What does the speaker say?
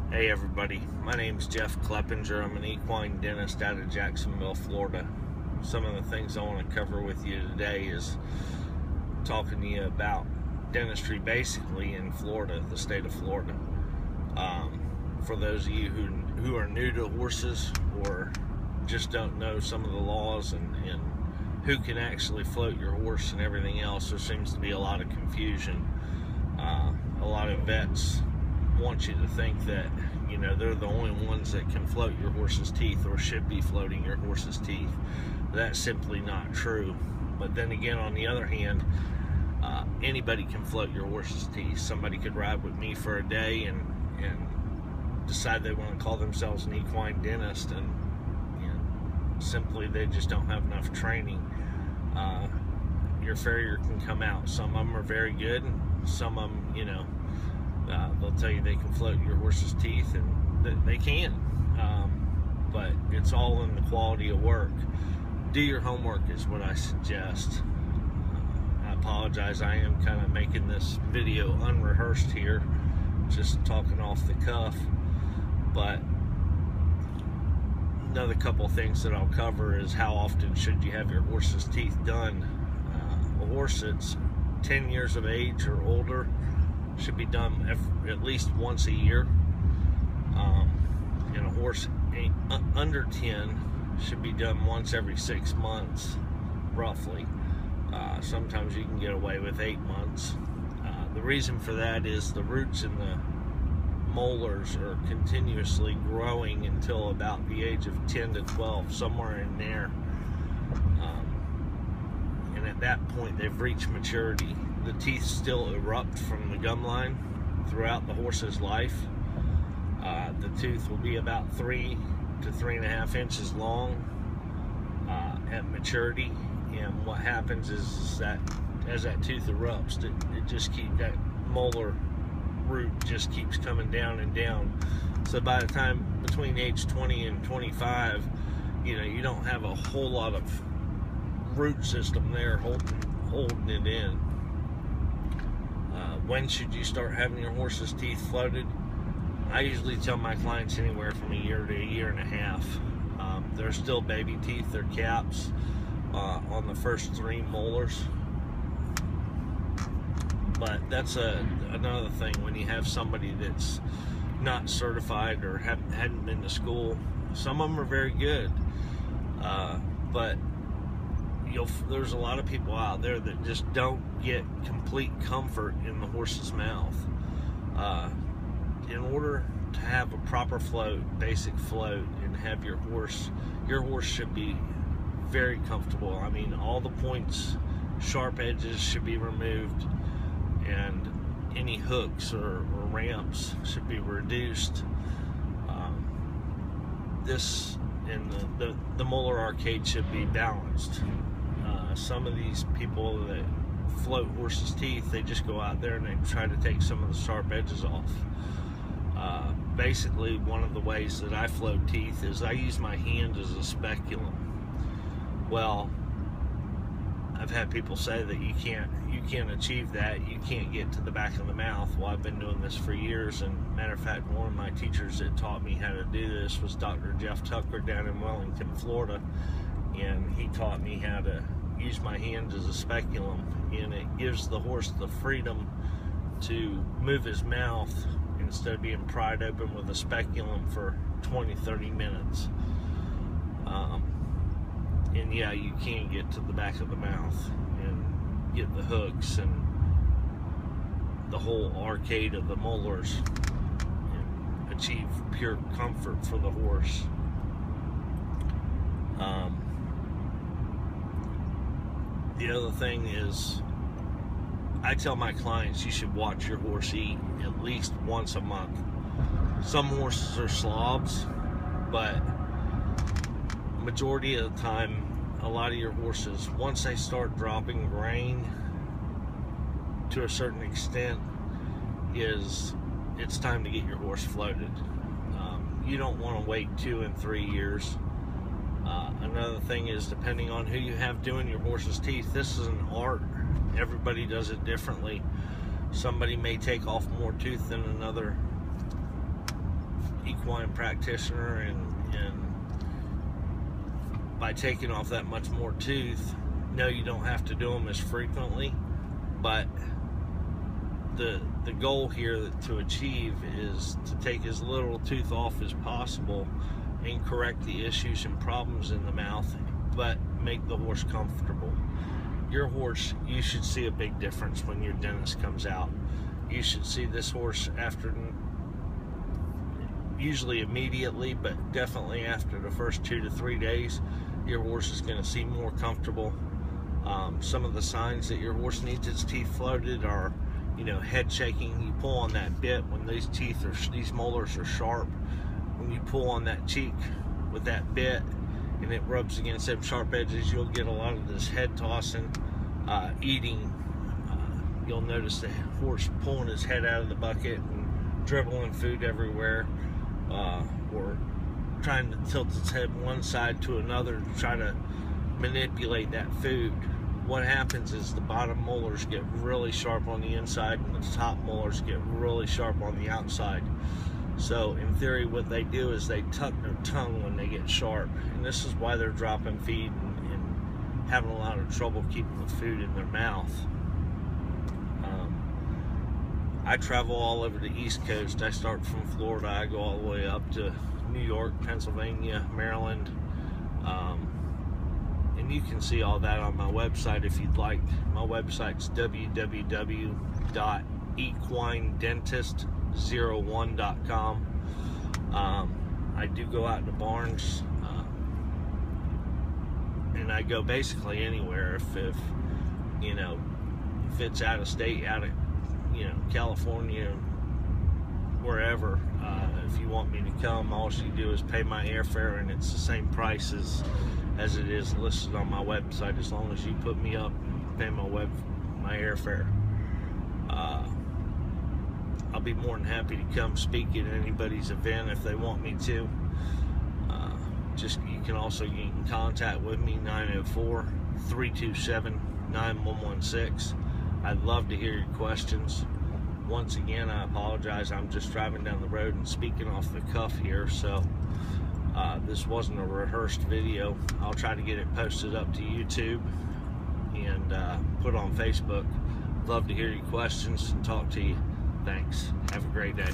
Hey everybody, my name's Jeff Kleppinger. I'm an equine dentist out of Jacksonville, Florida. Some of the things I want to cover with you today is talking to you about dentistry basically in Florida, the state of Florida. For those of you who are new to horses or just don't know some of the laws and who can actually float your horse and everything else, there seems to be a lot of confusion. A lot of vets want you to think that, you know, they're the only ones that can float your horse's teeth or should be floating your horse's teeth. That's simply not true. But then again, on the other hand, anybody can float your horse's teeth. Somebody could ride with me for a day and decide they want to call themselves an equine dentist, and simply they just don't have enough training. Your farrier can come out. Some of them are very good, and some of them, they'll tell you they can float your horse's teeth, and they can. But it's all in the quality of work. Do your homework is what I suggest. I apologize, I am kind of making this video unrehearsed here, just talking off the cuff. But another couple things that I'll cover is how often should you have your horse's teeth done. A horse that's 10 years of age or older should be done at least once a year. And a horse under 10 should be done once every 6 months, roughly. Sometimes you can get away with 8 months. The reason for that is the roots in the molars are continuously growing until about the age of 10 to 12, somewhere in there. And at that point, they've reached maturity. The teeth still erupt from the gum line throughout the horse's life. The tooth will be about 3 to 3.5 inches long at maturity. And what happens is that as that tooth erupts, it just keeps, that molar root just keeps coming down and down. So by the time between age 20 and 25, you don't have a whole lot of root system there holding it in. When should you start having your horse's teeth floated? I usually tell my clients anywhere from a year to a year and a half. They're still baby teeth, they're caps on the first 3 molars. But that's another thing. When you have somebody that's not certified or hadn't been to school, some of them are very good, but there's a lot of people out there that just don't get complete comfort in the horse's mouth. In order to have a proper float, basic float, and have your horse should be very comfortable. I mean, all the points, sharp edges should be removed, and any hooks or ramps should be reduced. This and the molar arcade should be balanced. Some of these people that float horses' teeth, they just go out there and they try to take some of the sharp edges off. Basically, one of the ways that I float teeth is I use my hand as a speculum. Well, I've had people say that you can't achieve that, you can't get to the back of the mouth. Well, I've been doing this for years, and matter of fact, one of my teachers that taught me how to do this was Dr. Jeff Tucker down in Wellington, Florida, and he taught me how to use my hand as a speculum, and it gives the horse the freedom to move his mouth instead of being pried open with a speculum for 20-30 minutes. And yeah, you can get to the back of the mouth and get the hooks and the whole arcade of the molars and achieve pure comfort for the horse. The other thing is, I tell my clients you should watch your horse eat at least once a month. Some horses are slobs, but majority of the time, a lot of your horses, once they start dropping grain to a certain extent, it's time to get your horse floated. You don't want to wait 2 and 3 years. Another thing is, depending on who you have doing your horse's teeth, this is an art. Everybody does it differently. Somebody may take off more tooth than another. equine practitioner, and by taking off that much more tooth, no, you don't have to do them as frequently, but the goal here to achieve is to take as little tooth off as possible and correct the issues and problems in the mouth, but make the horse comfortable. Your horse, you should see a big difference when your dentist comes out. You should see this horse after, usually immediately, but definitely after the first 2 to 3 days, your horse is going to seem more comfortable. Some of the signs that your horse needs its teeth floated are, you know, head shaking. You pull on that bit when these molars are sharp. When you pull on that cheek with that bit and it rubs against them sharp edges, you'll get a lot of this head tossing, eating. You'll notice the horse pulling his head out of the bucket and dribbling food everywhere, or trying to tilt its head one side to another to try to manipulate that food. What happens is the bottom molars get really sharp on the inside and the top molars get really sharp on the outside. So in theory, what they do is they tuck their tongue when they get sharp, and this is why they're dropping feed and having a lot of trouble keeping the food in their mouth. I travel all over the East Coast. I start from Florida. I go all the way up to New York, Pennsylvania, Maryland. And you can see all that on my website if you'd like. My website's www.equinedentist01.com. I do go out to barns, and I go basically anywhere. If you know, if it's out of state, out of, you know, California, wherever, if you want me to come, all you do is pay my airfare, and it's the same price as it is listed on my website, as long as you put me up and pay my airfare. I'll be more than happy to come speak at anybody's event if they want me to. You can also get in contact with me, 904-327-9116. I'd love to hear your questions. Once again, I apologize. I'm just driving down the road and speaking off the cuff here, so this wasn't a rehearsed video. I'll try to get it posted up to YouTube and put on Facebook. Love to hear your questions and talk to you. Thanks. Have a great day.